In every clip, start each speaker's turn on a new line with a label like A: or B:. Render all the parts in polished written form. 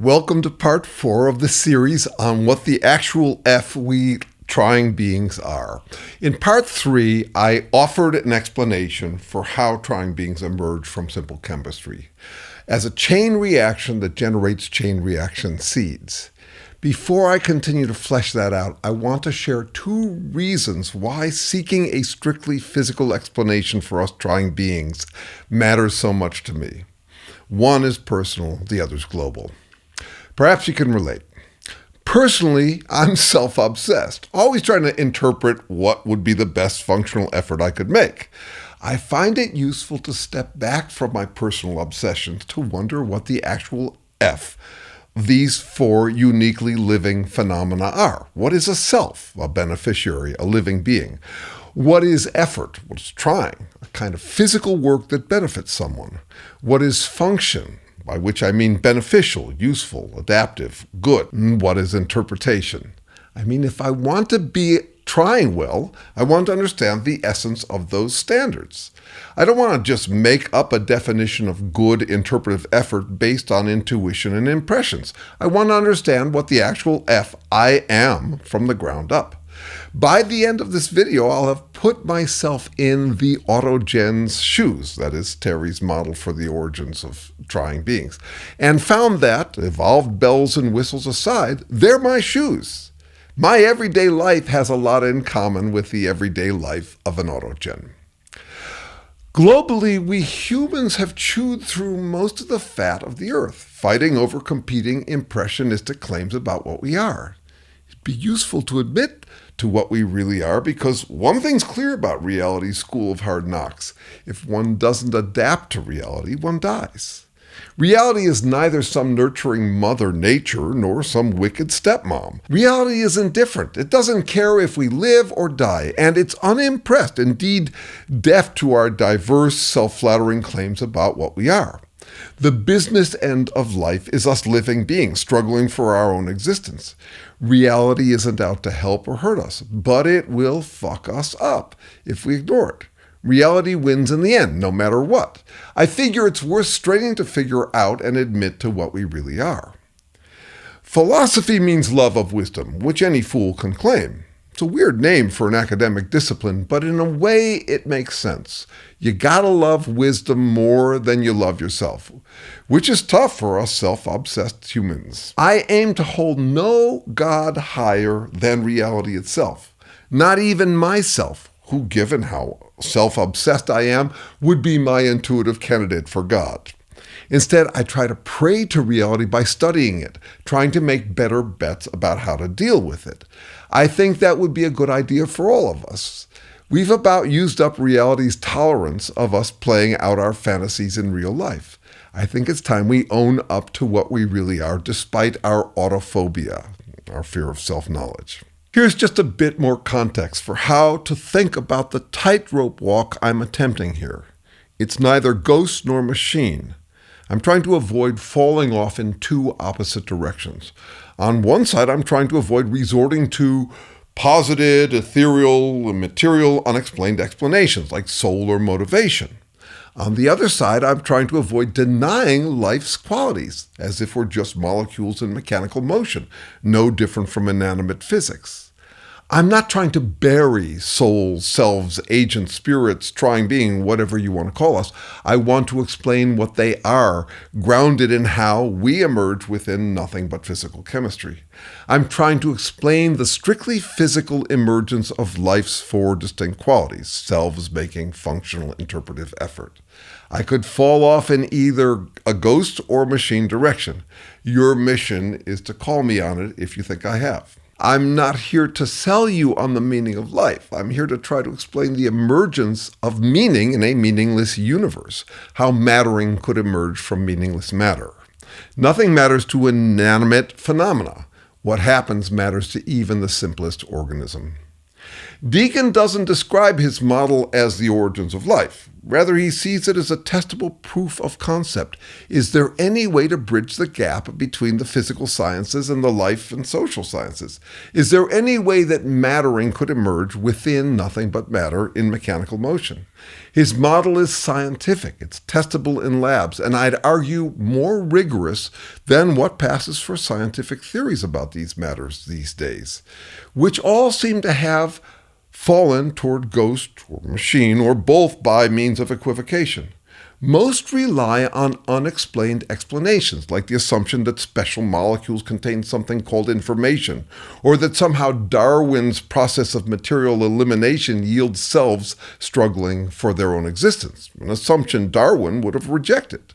A: Welcome to part 4 of the series on what the actual F we trying beings are. In part 3, I offered an explanation for how trying beings emerge from simple chemistry as a chain reaction that generates chain reaction seeds. Before I continue to flesh that out, I want to share 2 reasons why seeking a strictly physical explanation for us trying beings matters so much to me. One is personal, the other is global. Perhaps you can relate. Personally, I'm self-obsessed, always trying to interpret what would be the best functional effort I could make. I find it useful to step back from my personal obsessions to wonder what the actual F these 4 uniquely living phenomena are. What is a self, a beneficiary, a living being? What is effort? What's trying? A kind of physical work that benefits someone. What is function? By which I mean beneficial, useful, adaptive, good. What is interpretation? I mean, if I want to be trying well, I want to understand the essence of those standards. I don't want to just make up a definition of good interpretive effort based on intuition and impressions. I want to understand what the actual F I am from the ground up. By the end of this video, I'll have put myself in the Autogen Shoes, that is Terry's model for the origins of trying beings, and found that, evolved bells and whistles aside, they're my shoes. My everyday life has a lot in common with the everyday life of an Autogen. Globally, we humans have chewed through most of the fat of the earth, fighting over competing impressionistic claims about what we are. It'd be useful to admit to what we really are, because one thing's clear about reality's school of hard knocks. If one doesn't adapt to reality, one dies. Reality is neither some nurturing mother nature nor some wicked stepmom. Reality is indifferent. It doesn't care if we live or die, and it's unimpressed, indeed deaf to our diverse, self-flattering claims about what we are. The business end of life is us living beings struggling for our own existence. Reality isn't out to help or hurt us, but it will fuck us up if we ignore it. Reality wins in the end, no matter what. I figure it's worth straining to figure out and admit to what we really are. Philosophy means love of wisdom, which any fool can claim. It's a weird name for an academic discipline, but in a way it makes sense. You gotta love wisdom more than you love yourself, which is tough for us self-obsessed humans. I aim to hold no God higher than reality itself, not even myself, who, given how self-obsessed I am, would be my intuitive candidate for God. Instead, I try to pray to reality by studying it, trying to make better bets about how to deal with it. I think that would be a good idea for all of us. We've about used up reality's tolerance of us playing out our fantasies in real life. I think it's time we own up to what we really are, despite our autophobia, our fear of self-knowledge. Here's just a bit more context for how to think about the tightrope walk I'm attempting here. It's neither ghost nor machine. I'm trying to avoid falling off in 2 opposite directions. On one side, I'm trying to avoid resorting to posited, ethereal, material, unexplained explanations like soul or motivation. On the other side, I'm trying to avoid denying life's qualities, as if we're just molecules in mechanical motion, no different from inanimate physics. I'm not trying to bury souls, selves, agents, spirits, trying being, whatever you want to call us. I want to explain what they are, grounded in how we emerge within nothing but physical chemistry. I'm trying to explain the strictly physical emergence of life's 4 distinct qualities, selves making functional interpretive effort. I could fall off in either a ghost or machine direction. Your mission is to call me on it if you think I have. I'm not here to sell you on the meaning of life. I'm here to try to explain the emergence of meaning in a meaningless universe, how mattering could emerge from meaningless matter. Nothing matters to inanimate phenomena. What happens matters to even the simplest organism. Deacon doesn't describe his model as the origins of life. Rather, he sees it as a testable proof of concept. Is there any way to bridge the gap between the physical sciences and the life and social sciences? Is there any way that mattering could emerge within nothing but matter in mechanical motion? His model is scientific, it's testable in labs, and I'd argue more rigorous than what passes for scientific theories about these matters these days, which all seem to have fallen toward ghost or machine or both by means of equivocation. Most rely on unexplained explanations, like the assumption that special molecules contain something called information, or that somehow Darwin's process of material elimination yields selves struggling for their own existence, an assumption Darwin would have rejected.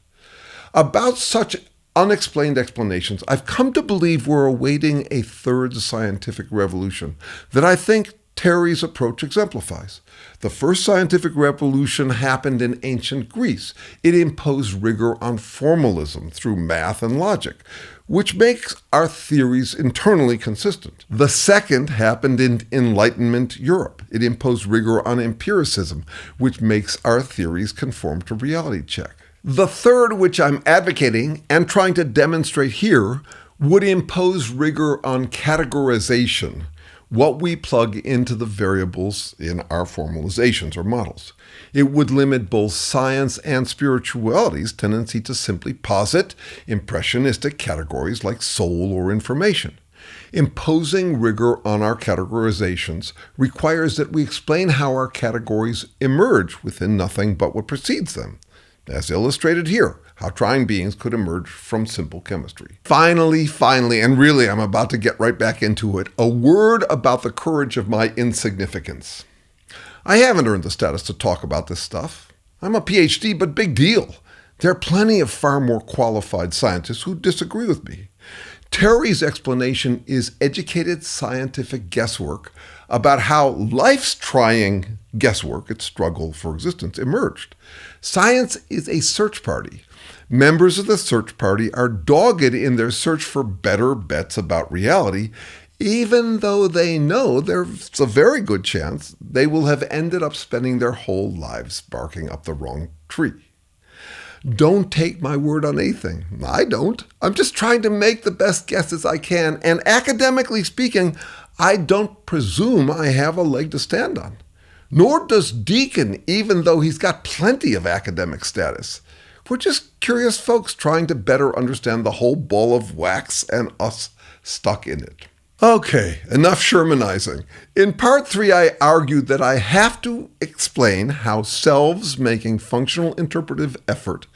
A: About such unexplained explanations, I've come to believe we're awaiting a third scientific revolution that I think Terry's approach exemplifies. The first scientific revolution happened in ancient Greece. It imposed rigor on formalism through math and logic, which makes our theories internally consistent. The second happened in Enlightenment Europe. It imposed rigor on empiricism, which makes our theories conform to reality check. The third, which I'm advocating and trying to demonstrate here, would impose rigor on categorization, what we plug into the variables in our formalizations or models. It would limit both science and spirituality's tendency to simply posit impressionistic categories like soul or information. Imposing rigor on our categorizations requires that we explain how our categories emerge within nothing but what precedes them, as illustrated here, how trying beings could emerge from simple chemistry. Finally, and really I'm about to get right back into it, a word about the courage of my insignificance. I haven't earned the status to talk about this stuff. I'm a PhD, but big deal. There are plenty of far more qualified scientists who disagree with me. Terry's explanation is educated scientific guesswork about how life's trying guesswork, its struggle for existence, emerged. Science is a search party. Members of the search party are dogged in their search for better bets about reality, even though they know there's a very good chance they will have ended up spending their whole lives barking up the wrong tree. Don't take my word on anything. I don't. I'm just trying to make the best guesses I can, and academically speaking, I don't presume I have a leg to stand on. Nor does Deacon, even though he's got plenty of academic status. We're just curious folks trying to better understand the whole ball of wax and us stuck in it. Okay, enough Shermanizing. In part 3, I argued that I have to explain how selves making functional interpretive effort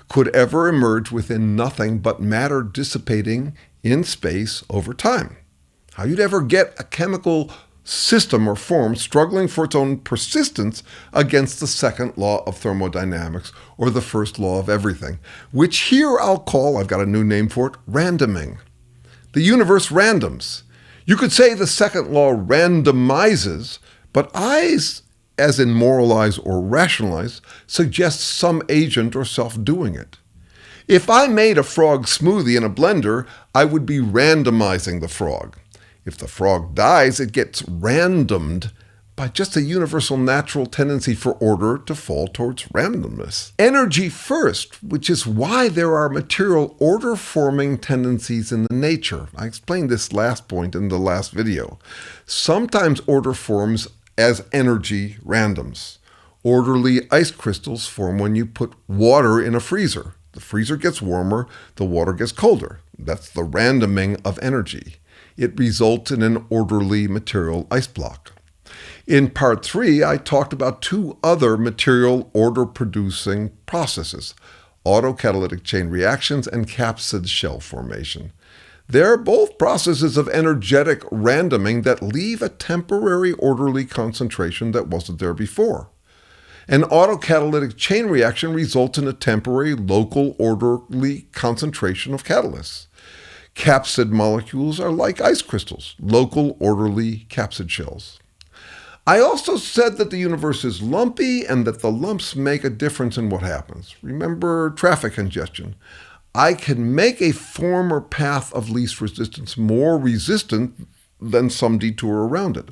A: could ever emerge within nothing but matter dissipating in space over time. How you'd ever get a chemical system or form struggling for its own persistence against the second law of thermodynamics or the first law of everything, which here I'll call, I've got a new name for it, randoming. The universe randoms. You could say the second law randomizes, but I, as in moralize or rationalize, suggest some agent or self doing it. If I made a frog smoothie in a blender, I would be randomizing the frog. If the frog dies, it gets randomed by just a universal natural tendency for order to fall towards randomness. Energy first, which is why there are material order-forming tendencies in the nature. I explained this last point in the last video. Sometimes order forms as energy randoms. Orderly ice crystals form when you put water in a freezer. The freezer gets warmer, the water gets colder. That's the randoming of energy. It results in an orderly material ice block. In part 3, I talked about 2 other material order-producing processes, autocatalytic chain reactions and capsid shell formation. They're both processes of energetic randoming that leave a temporary orderly concentration that wasn't there before. An autocatalytic chain reaction results in a temporary local orderly concentration of catalysts. Capsid molecules are like ice crystals, local orderly capsid shells. I also said that the universe is lumpy and that the lumps make a difference in what happens. Remember traffic congestion. I can make a form or path of least resistance more resistant then some detour around it.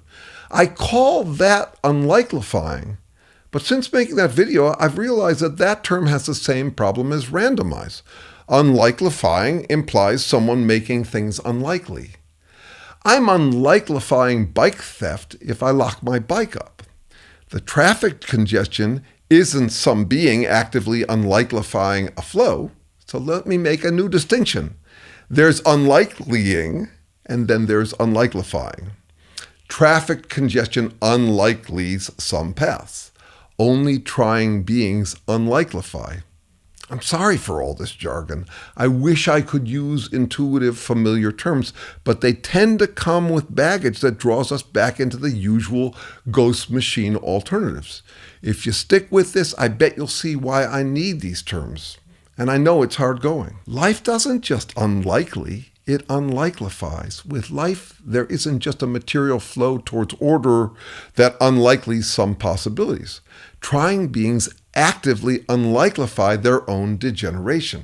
A: I call that unlikelifying. But since making that video, I've realized that that term has the same problem as randomize. Unlikelifying implies someone making things unlikely. I'm unlikelifying bike theft if I lock my bike up. The traffic congestion isn't some being actively unlikelifying a flow. So let me make a new distinction. There's unlikelying, and then there's unlikelifying. Traffic congestion unlikelies some paths. Only trying beings unlikelify. I'm sorry for all this jargon. I wish I could use intuitive, familiar terms, but they tend to come with baggage that draws us back into the usual ghost machine alternatives. If you stick with this, I bet you'll see why I need these terms. And I know it's hard going. Life doesn't just unlikely, it unlikelifies. With life, there isn't just a material flow towards order that unlikelies some possibilities. Trying beings actively unlikelify their own degeneration.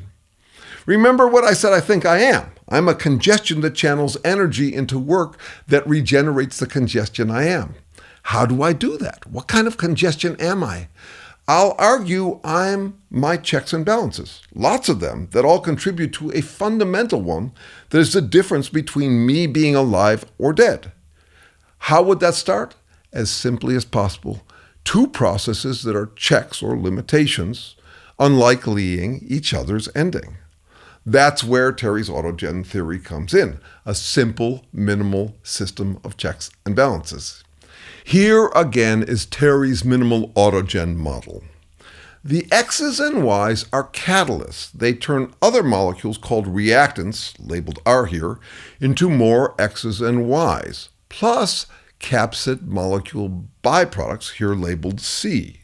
A: Remember what I said I think I am. I'm a congestion that channels energy into work that regenerates the congestion I am. How do I do that? What kind of congestion am I? I'll argue I'm my checks and balances, lots of them that all contribute to a fundamental one that is the difference between me being alive or dead. How would that start? As simply as possible. Two processes that are checks or limitations, unlikelying each other's ending. That's where Terry's autogen theory comes in, a simple, minimal system of checks and balances. Here again is Terry's minimal autogen model. The X's and Y's are catalysts. They turn other molecules called reactants, labeled R here, into more X's and Y's, plus capsid molecule byproducts, here labeled C.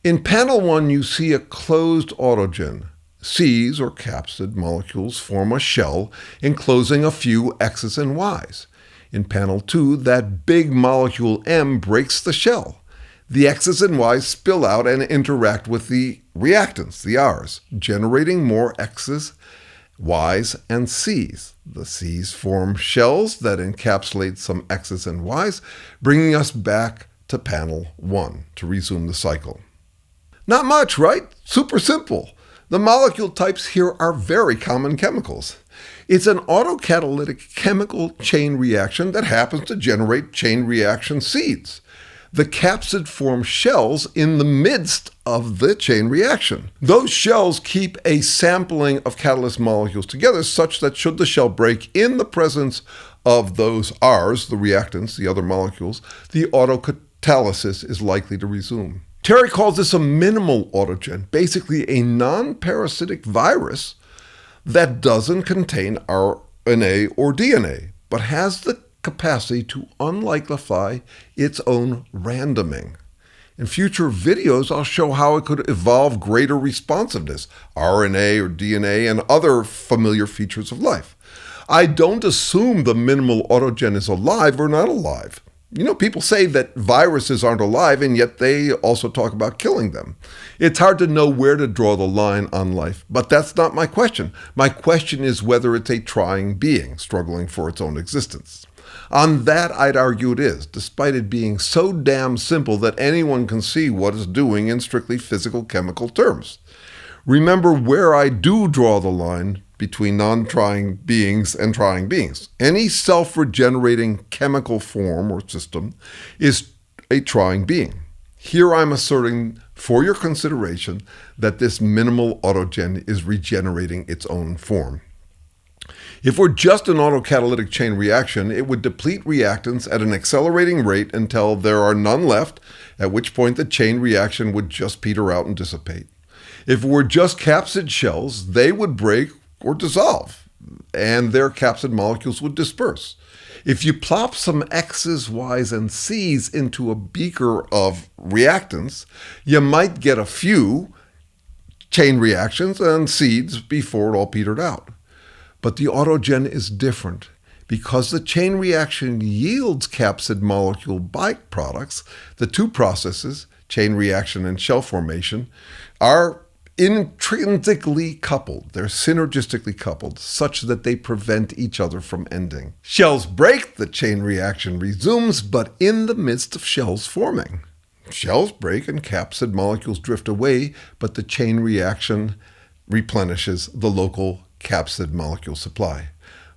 A: In panel 1, you see a closed autogen. C's, or capsid molecules, form a shell enclosing a few X's and Y's. In panel 2, that big molecule M breaks the shell. The X's and Y's spill out and interact with the reactants, the R's, generating more X's, Y's, and C's. The C's form shells that encapsulate some X's and Y's, bringing us back to panel 1 to resume the cycle. Not much, right? Super simple. The molecule types here are very common chemicals. It's an autocatalytic chemical chain reaction that happens to generate chain reaction seeds. The capsid form shells in the midst of the chain reaction. Those shells keep a sampling of catalyst molecules together such that should the shell break in the presence of those R's, the reactants, the other molecules, the autocatalysis is likely to resume. Terry calls this a minimal autogen, basically a non-parasitic virus that doesn't contain RNA or DNA, but has the capacity to unlikelify its own randoming. In future videos, I'll show how it could evolve greater responsiveness, RNA or DNA, and other familiar features of life. I don't assume the minimal autogen is alive or not alive. You know, people say that viruses aren't alive, and yet they also talk about killing them. It's hard to know where to draw the line on life, but that's not my question. My question is whether it's a trying being struggling for its own existence. On that, I'd argue it is, despite it being so damn simple that anyone can see what it's doing in strictly physical chemical terms. Remember where I do draw the line between non-trying beings and trying beings. Any self-regenerating chemical form or system is a trying being. Here I'm asserting for your consideration that this minimal autogen is regenerating its own form. If we're just an autocatalytic chain reaction, it would deplete reactants at an accelerating rate until there are none left, at which point the chain reaction would just peter out and dissipate. If it were just capsid shells, they would break or dissolve, and their capsid molecules would disperse. If you plop some X's, Y's, and C's into a beaker of reactants, you might get a few chain reactions and seeds before it all petered out. But the autogen is different. Because the chain reaction yields capsid molecule byproducts, the two processes, chain reaction and shell formation, are intrinsically coupled. They're synergistically coupled such that they prevent each other from ending. Shells break, the chain reaction resumes, but in the midst of shells forming. Shells break and capsid molecules drift away, but the chain reaction replenishes the local capsid molecule supply.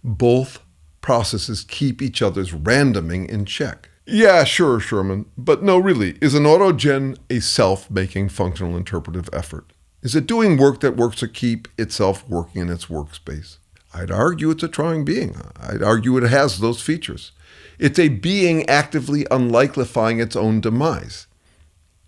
A: Both processes keep each other's randoming in check. Yeah, sure, Sherman, but no, really, is an autogen a self-making functional interpretive effort? Is it doing work that works to keep itself working in its workspace? I'd argue it's a trying being. I'd argue it has those features. It's a being actively unlikelifying its own demise.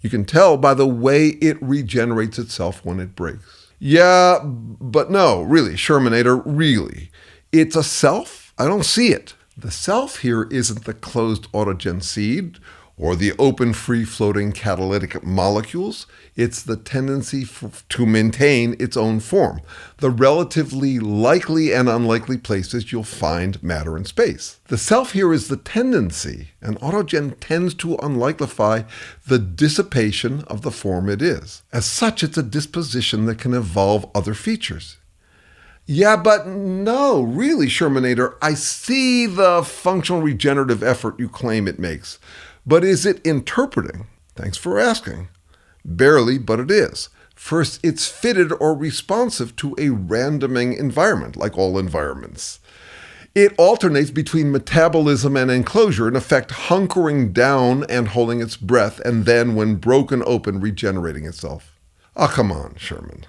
A: You can tell by the way it regenerates itself when it breaks. Yeah, but no, really, Shermanator, really. It's a self? I don't see it. The self here isn't the closed autogen seed or the open free-floating catalytic molecules. It's the tendency to maintain its own form, the relatively likely and unlikely places you'll find matter in space. The self here is the tendency, and autogen tends to unlikelify the dissipation of the form it is. As such, it's a disposition that can evolve other features. Yeah, but no, really, Shermanator, I see the functional regenerative effort you claim it makes. But is it interpreting? Thanks for asking. Barely, but it is. First, it's fitted or responsive to a randoming environment, like all environments. It alternates between metabolism and enclosure, in effect hunkering down and holding its breath, and then, when broken open, regenerating itself. Oh, come on, Sherman.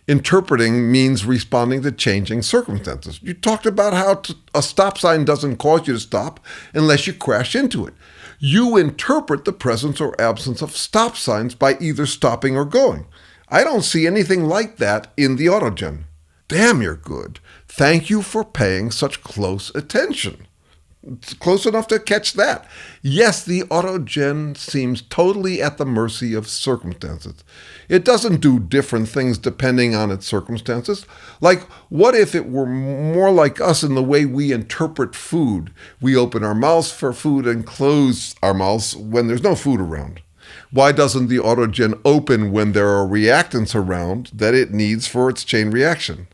A: Interpreting means responding to changing circumstances. You talked about how a stop sign doesn't cause you to stop unless you crash into it. You interpret the presence or absence of stop signs by either stopping or going. I don't see anything like that in the autogen. Damn, you're good. Thank you for paying such close attention. It's close enough to catch that. Yes, the autogen seems totally at the mercy of circumstances. It doesn't do different things depending on its circumstances. Like, what if it were more like us in the way we interpret food? We open our mouths for food and close our mouths when there's no food around. Why doesn't the autogen open when there are reactants around that it needs for its chain reaction?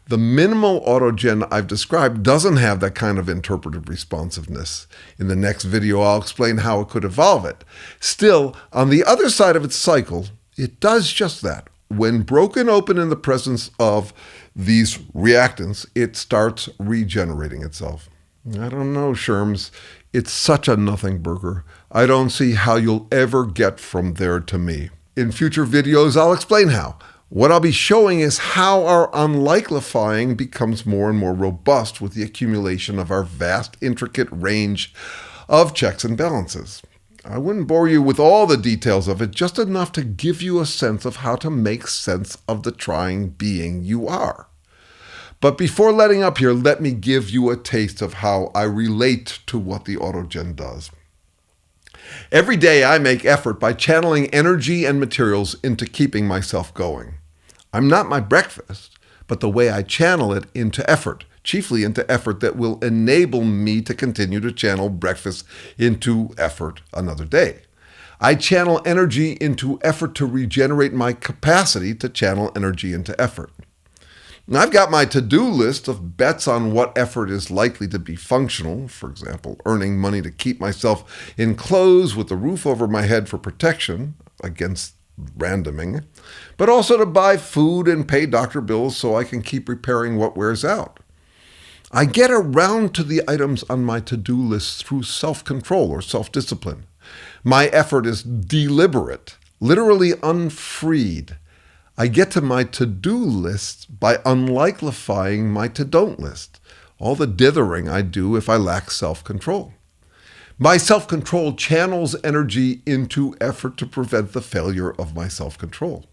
A: The minimal autogen I've described doesn't have that kind of interpretive responsiveness. In the next video, I'll explain how it could evolve it. Still, on the other side of its cycle, it does just that. When broken open in the presence of these reactants, it starts regenerating itself. I don't know, Sherms. It's such a nothing burger. I don't see how you'll ever get from there to me. In future videos, I'll explain how. What I'll be showing is how our unlikelifying becomes more and more robust with the accumulation of our vast, intricate range of checks and balances. I wouldn't bore you with all the details of it, just enough to give you a sense of how to make sense of the trying being you are. But before letting up here, let me give you a taste of how I relate to what the autogen does. Every day I make effort by channeling energy and materials into keeping myself going. I'm not my breakfast, but the way I channel it into effort, chiefly into effort that will enable me to continue to channel breakfast into effort another day. I channel energy into effort to regenerate my capacity to channel energy into effort. Now, I've got my to-do list of bets on what effort is likely to be functional, for example, earning money to keep myself in clothes with a roof over my head for protection against randoming, but also to buy food and pay doctor bills so I can keep repairing what wears out. I get around to the items on my to-do list through self-control or self-discipline. My effort is deliberate, literally unfreed. I get to my to-do list by unlikelifying my to-don't list, all the dithering I do if I lack self-control. My self-control channels energy into effort to prevent the failure of my self-control.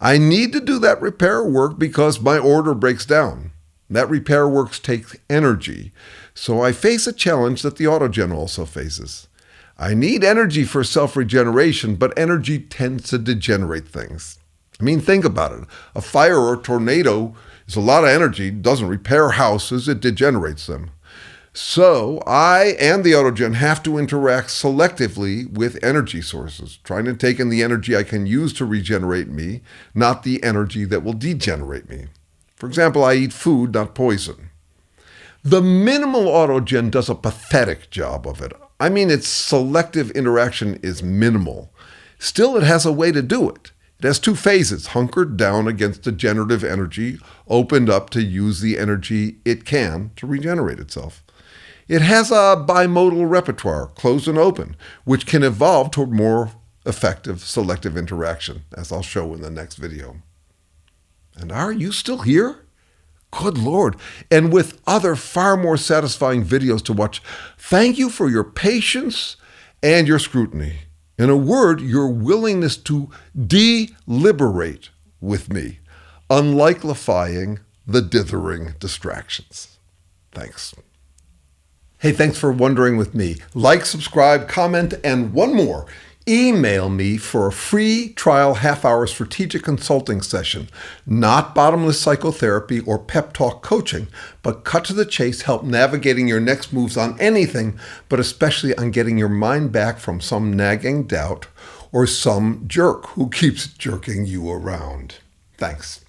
A: I need to do that repair work because my order breaks down. That repair work takes energy, so I face a challenge that the autogen also faces. I need energy for self-regeneration, but energy tends to degenerate things. I mean, think about it. A fire or a tornado is a lot of energy, doesn't repair houses, it degenerates them. So I and the Autogen have to interact selectively with energy sources, trying to take in the energy I can use to regenerate me, not the energy that will degenerate me. For example, I eat food, not poison. The minimal Autogen does a pathetic job of it. I mean, its selective interaction is minimal. Still, it has a way to do it. It has two phases, hunkered down against degenerative energy, opened up to use the energy it can to regenerate itself. It has a bimodal repertoire, closed and open, which can evolve toward more effective selective interaction, as I'll show in the next video. And are you still here? Good Lord. And with other far more satisfying videos to watch, thank you for your patience and your scrutiny. In a word, your willingness to deliberate with me, unlikelifying the dithering distractions. Thanks. Hey, thanks for wondering with me. Like, subscribe, comment, and one more. Email me for a free trial half-hour strategic consulting session. Not bottomless psychotherapy or pep talk coaching, but cut to the chase, help navigating your next moves on anything, but especially on getting your mind back from some nagging doubt or some jerk who keeps jerking you around. Thanks.